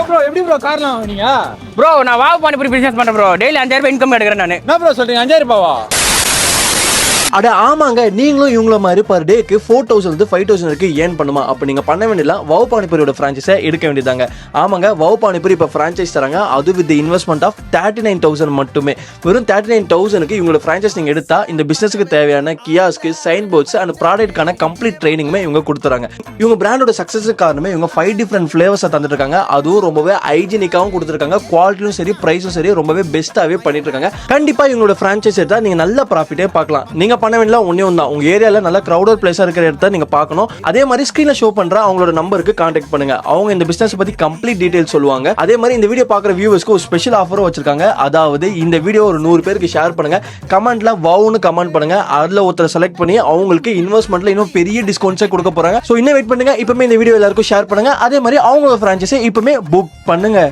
Bro எப்படி bro கார்லாம் வாங்குனீங்க? ப்ரோ நான் வாவ் பானிபூரி பிசினஸ் பண்றேன் ப்ரோ. டெய்லி 5000 ரூபாய் இன்கம் எடுக்கிறேன் நான். என்ன ப்ரோ சொல்றீங்க 5000 ரூபாவா? அட ஆமாங்க, நீங்களும் இவங்கள மாதிரி பர் டேக்கு 4000 5000 வரைக்கும் ஏர்ன் பண்ணுமா? அப்போ நீங்கள் பண்ண வேண்டியலாம் வவ் பானிபூரியோட ஃப்ரான்ச்சைஸை எடுக்க வேண்டியதாங்க. ஆமாங்க, வவ் பானிபூரி இப்போ ஃப்ரான்ச்சைஸ் தராங்க. அது வித் இன்வெஸ்ட்மெண்ட் ஆஃப் 39,000 மட்டுமே. வெறும் 39,000க்கு இவங்களோட ஃப்ரான்ச்சைஸ் நீங்கள் எடுத்தால் இந்த பிஸ்னஸுக்கு தேவையான கியாஸ்க்கு, சைன் போர்ட்ஸ் அண்ட் ப்ராடக்ட்கான கம்ப்ளீட் ட்ரைனிங்குமே இவங்க கொடுத்துறாங்க. இவங்க பிராண்டோட சக்ஸஸுக்கு காரணமே இவங்க 5 டிஃப்ரெண்ட் ஃப்ளேவர்ஸை தந்துருக்காங்க. அதுவும் ரொம்பவே ஹைஜீனிக்காகவும் கொடுத்துருக்காங்க. குவாலிட்டியும் சரி, ப்ரைஸும் சரி ரொம்பவே பெஸ்ட்டாகவே பண்ணிட்டு இருக்காங்க. கண்டிப்பாக இவங்களோட ஃப்ரான்ச்சைஸ் எடுத்தால் நீங்கள் நல்ல ப்ராஃபிட்டே பார்க்கலாம். நீங்கள் பண்ண வேண்டியலாம் ஒன்றே ஒன்று தான், உங்கள் ஏரியாவில் நல்ல க்ரௌடட் பிளேஸாக இருக்கிற இடத்த நீங்கள் பார்க்கணும். அதே மாதிரி ஸ்க்ரீனில் ஷோ பண்ணுற அவங்களோட நம்பருக்கு கான்டாக்ட் பண்ணுங்க. அவங்க இந்த பிஸ்னஸ் பற்றி கம்ப்ளீட் டீடைல்ஸ் சொல்லுவாங்க. அதே மாதிரி இந்த வீடியோ பார்க்குற வியூவர்ஸ்க்கு ஒரு ஸ்பெஷல் ஆஃபரும் வச்சிருக்காங்க. அதாவது இந்த வீடியோ ஒரு 100 பேருக்கு ஷேர் பண்ணுங்க. கமெண்ட்ல வவுன்னு கமெண்ட் பண்ணுங்க. அதில் ஒருத்தர் செலக்ட் பண்ணி அவங்களுக்கு இன்வெஸ்ட்மெண்ட்ல இன்னும் பெரிய டிஸ்கவுண்ட்ஸே கொடுக்க போறாங்க. ஸோ இன்னும் வெயிட் பண்ணுங்க. இப்பவுமே இந்த வீடியோ எல்லாருக்கும் ஷேர் பண்ணுங்க. அதே மாதிரி அவங்களோட ஃப்ரான்ச்சைஸை இப்பவுமே புக் பண்ணுங்க.